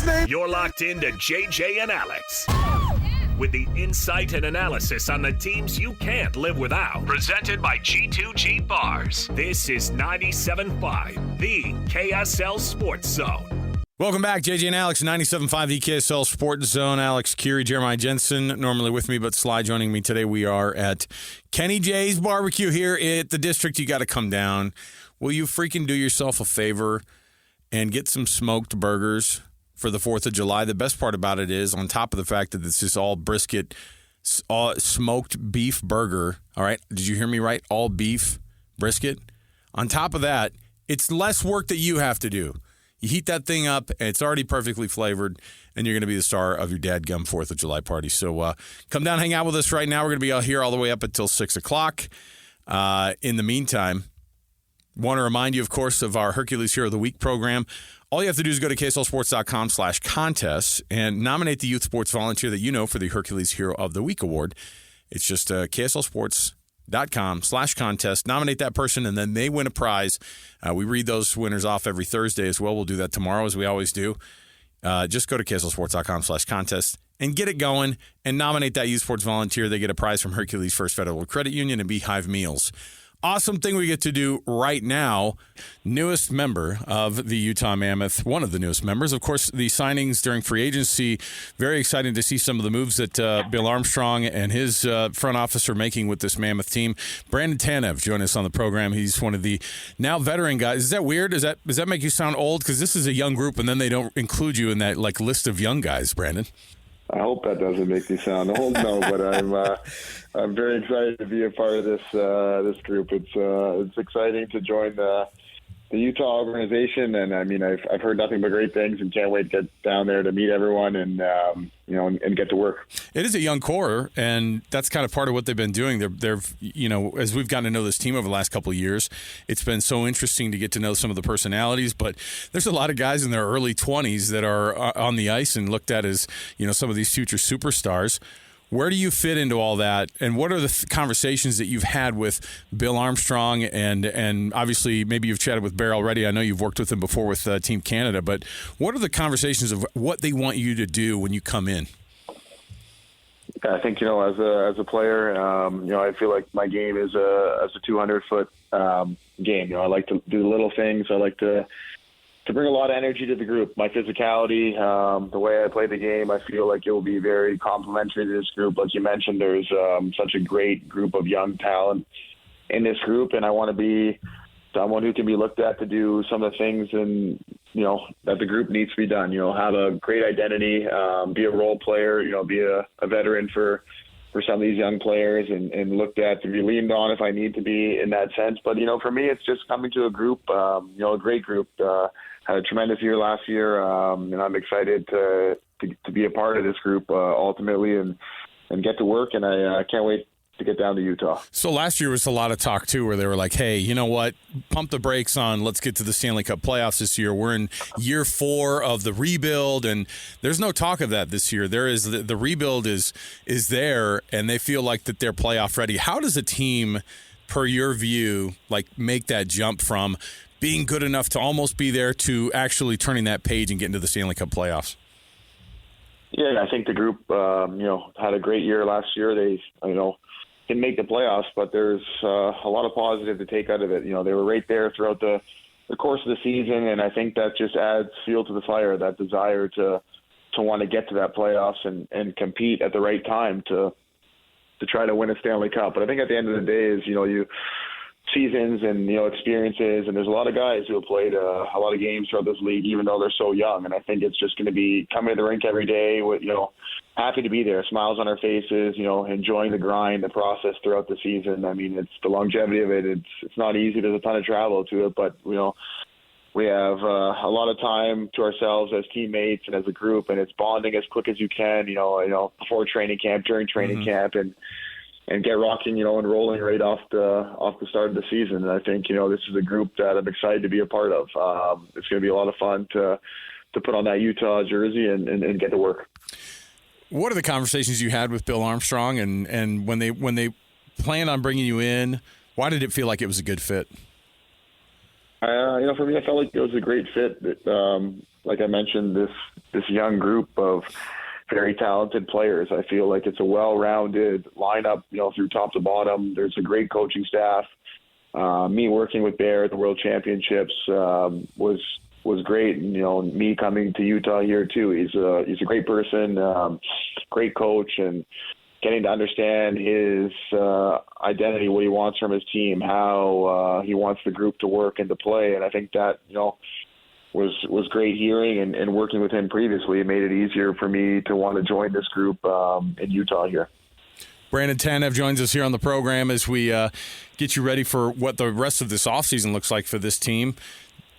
listening? You're locked into JJ and Alex. With the insight and analysis on the teams you can't live without. Presented by G2G Bars. This is 97.5, the KSL Sports Zone. Welcome back, JJ and Alex, 97.5, the KSL Sports Zone. Alex Curie, Jeremiah Jensen, normally with me, but Sly joining me today. We are at Kenny J's Barbecue here at the District. You got to come down. Will you freaking do yourself a favor and get some smoked burgers for the 4th of July? The best part about it is, on top of the fact that this is all brisket, all smoked beef burger, all right? Did you hear me right? All beef brisket. On top of that, it's less work that you have to do. You heat that thing up, and it's already perfectly flavored, and you're going to be the star of your dadgum 4th of July party. So come down, hang out with us right now. We're going to be out here all the way up until 6 o'clock. In the meantime, want to remind you, of course, of our Hercules Hero of the Week program. All you have to do is go to kslsports.com/contests and nominate the youth sports volunteer that you know for the Hercules Hero of the Week award. It's just kslsports.com/contest. Nominate that person, and then they win a prize. We read those winners off every Thursday as well. We'll do that tomorrow, as we always do. Just go to kslsports.com/contest and get it going and nominate that youth sports volunteer. They get a prize from Hercules First Federal Credit Union and Beehive Meals. Awesome thing we get to do right now. Newest member of the Utah Mammoth, one of the newest members. Of course, the signings during free agency. Very exciting to see some of the moves that Bill Armstrong and his front office are making with this Mammoth team. Brandon Tanev joined us on the program. He's one of the now veteran guys. Is that weird? Does that make you sound old? Because this is a young group, and then they don't include you in that list of young guys, Brandon. I hope that doesn't make me sound old, no, but I'm very excited to be a part of this group. It's exciting to join the Utah organization, and I mean I've heard nothing but great things, and can't wait to get down there to meet everyone and and get to work. It is a young core, and that's kind of part of what they've been doing. They're as we've gotten to know this team over the last couple of years, it's been so interesting to get to know some of the personalities. But there's a lot of guys in their early 20s that are on the ice and looked at as some of these future superstars. Where do you fit into all that, and what are the conversations that you've had with Bill Armstrong and obviously maybe you've chatted with Bear already. I know you've worked with him before with Team Canada, but what are the conversations of what they want you to do when you come in? I think as a player, I feel like my game is a 200-foot game. I like to do little things. I like to bring a lot of energy to the group. My physicality, the way I play the game, I feel like it will be very complementary to this group. Like you mentioned, there's such a great group of young talent in this group, and I want to be someone who can be looked at to do some of the things that the group needs to be done. Have a great identity, be a role player, be a veteran for some of these young players and looked at to be leaned on if I need to be in that sense. But, for me, it's just coming to a group, a great group. Had a tremendous year last year, and I'm excited to be a part of this group ultimately and get to work, and I can't wait to get down to Utah. So last year was a lot of talk, too, where they were like, hey, you know what, pump the brakes on, let's get to the Stanley Cup playoffs this year. We're in year 4 of the rebuild, and there's no talk of that this year. There is the rebuild is there, and they feel like that they're playoff ready. How does a team, per your view, make that jump from being good enough to almost be there to actually turning that page and getting to the Stanley Cup playoffs? Yeah, I think the group, had a great year last year. They, didn't make the playoffs, but there's a lot of positive to take out of it. They were right there throughout the course of the season, and I think that just adds fuel to the fire, that desire to want to get to that playoffs and compete at the right time to try to win a Stanley Cup. But I think at the end of the day is, you seasons and experiences, and there's a lot of guys who have played a lot of games throughout this league, even though they're so young. And I think it's just going to be coming to the rink every day with happy to be there, smiles on our faces, enjoying the grind, the process throughout the season. I mean, it's the longevity of it. It's not easy. There's a ton of travel to it, but we have a lot of time to ourselves as teammates and as a group, and it's bonding as quick as you can. Before training camp, during training camp, and get rocking, and rolling right off the start of the season. And I think, this is a group that I'm excited to be a part of. It's going to be a lot of fun to put on that Utah jersey and get to work. What are the conversations you had with Bill Armstrong, and when they planned on bringing you in, why did it feel like it was a good fit? For me, I felt like it was a great fit. Like I mentioned, this young group of very talented players. I feel like it's a well-rounded lineup, through top to bottom. There's a great coaching staff. Me working with Bear at the World Championships was great. And, me coming to Utah here too. He's a great person, great coach, and getting to understand his identity, what he wants from his team, how he wants the group to work and to play. And I think that, was great hearing and working with him previously. It made it easier for me to want to join this group in Utah here. Brandon Tanev joins us here on the program as we get you ready for what the rest of this offseason looks like for this team.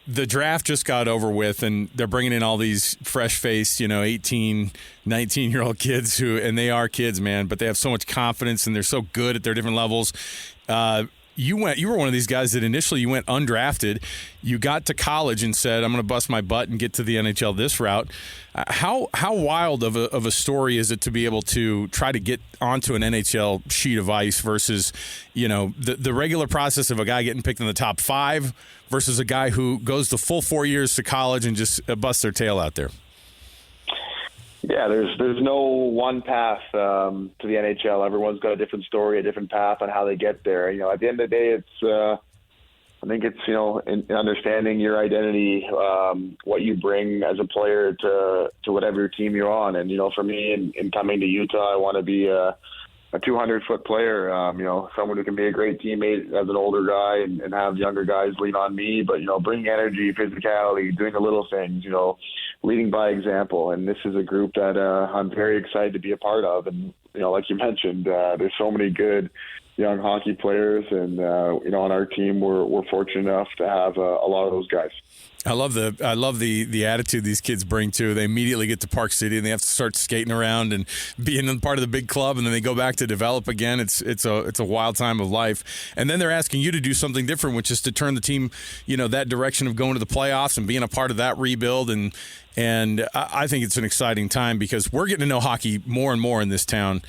The draft just got over with, and they're bringing in all these fresh-faced, 18, 19-year-old kids and they are kids, man, but they have so much confidence, and they're so good at their different levels. You were one of these guys that initially you went undrafted. You got to college and said, I'm going to bust my butt and get to the NHL this route. How wild of a story is it to be able to try to get onto an NHL sheet of ice versus, the regular process of a guy getting picked in the top 5 versus a guy who goes the full 4 years to college and just busts their tail out there? Yeah, there's no one path to the NHL. Everyone's got a different story, a different path on how they get there. At the end of the day, I think it's in understanding your identity, what you bring as a player to whatever team you're on. And for me, in coming to Utah, I want to be a 200-foot player. Someone who can be a great teammate as an older guy and have younger guys lean on me. But bring energy, physicality, doing the little things. Leading by example. And this is a group that I'm very excited to be a part of. And, like you mentioned, there's so many good young hockey players. And, on our team, we're fortunate enough to have a lot of those guys. I love the attitude these kids bring too. They immediately get to Park City and they have to start skating around and being part of the big club, and then they go back to develop again. It's a wild time of life. And then they're asking you to do something different, which is to turn the team, that direction of going to the playoffs and being a part of that rebuild. And I think it's an exciting time because we're getting to know hockey more and more in this town.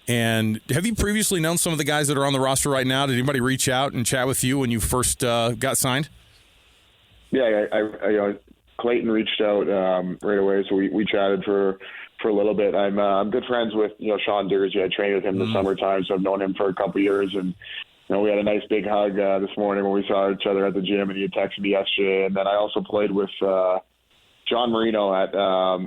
And have you previously known some of the guys that are on the roster right now? Did anybody reach out and chat with you when you first got signed? Yeah, I Clayton reached out right away, so we chatted for a little bit. I'm good friends with Sean Dursey. I trained with him in the summertime, so I've known him for a couple of years, and we had a nice big hug this morning when we saw each other at the gym, and he had texted me yesterday. And then I also played with John Marino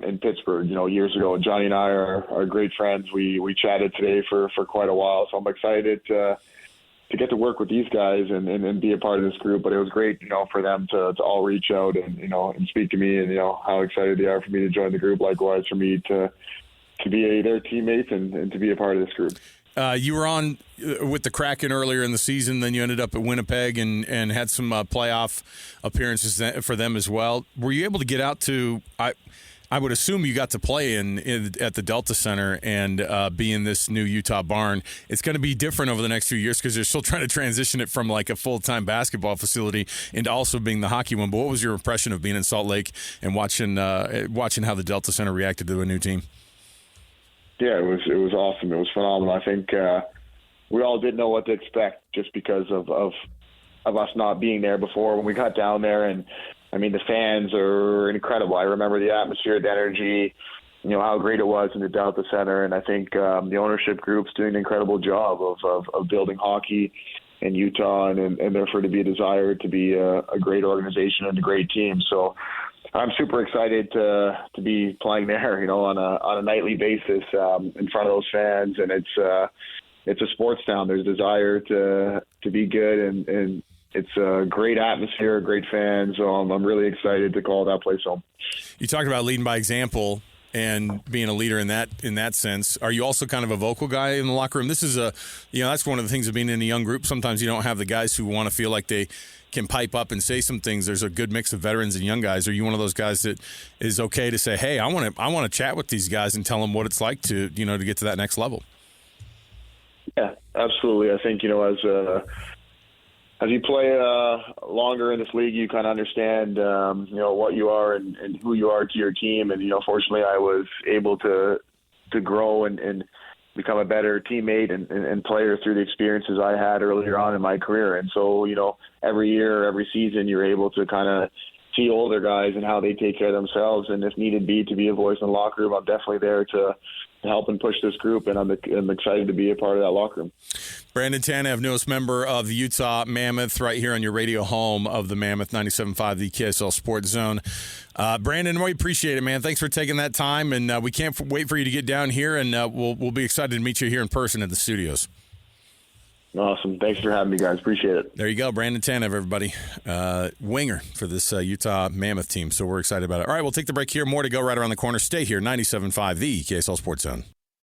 in Pittsburgh, years ago. Johnny and I are great friends. We chatted today for quite a while, so I'm excited to get to work with these guys and be a part of this group. But it was great, for them to all reach out and speak to me, and how excited they are for me to join the group. Likewise for me to be their teammates and to be a part of this group. You were on with the Kraken earlier in the season, then you ended up at Winnipeg and had some playoff appearances for them as well. Were you able to get out to I would assume you got to play at the Delta Center and be in this new Utah barn. It's going to be different over the next few years because they're still trying to transition it from like a full-time basketball facility into also being the hockey one. But what was your impression of being in Salt Lake and watching how the Delta Center reacted to a new team? Yeah, it was awesome. It was phenomenal. I think we all didn't know what to expect just because of us not being there before when we got down there. And the fans are incredible. I remember the atmosphere, the energy, how great it was in the Delta Center. And I think the ownership group's doing an incredible job of building hockey in Utah, and therefore to be a desire to be a great organization and a great team. So I'm super excited to be playing there, on a nightly basis in front of those fans. And it's a sports town. There's desire to be good, and it's a great atmosphere, great fans. So I'm really excited to call that place home. You talked about leading by example and being a leader in that sense. Are you also kind of a vocal guy in the locker room? This is that's one of the things of being in a young group. Sometimes you don't have the guys who want to feel like they can pipe up and say some things. There's a good mix of veterans and young guys. Are you one of those guys that is okay to say, hey, I want to chat with these guys and tell them what it's like to get to that next level? Yeah, absolutely. I think, as you play longer in this league, you kind of understand, what you are and who you are to your team. And, fortunately, I was able to grow and become a better teammate and player through the experiences I had earlier on in my career. And so, every year, every season, you're able to kind of see older guys and how they take care of themselves. And if needed be to be a voice in the locker room, I'm definitely there to help and push this group, and I'm excited to be a part of that locker room. Brandon Tanev, newest member of the Utah Mammoth, right here on your radio home of the Mammoth 97.5, the KSL Sports Zone. Brandon, we appreciate it, man. Thanks for taking that time, and we can't wait for you to get down here, and we'll be excited to meet you here in person at the studios. Awesome. Thanks for having me, guys. Appreciate it. There you go, Brandon Tanev, everybody. Winger for this Utah Mammoth team, so we're excited about it. All right, we'll take the break here. More to go right around the corner. Stay here, 97.5, the KSL Sports Zone.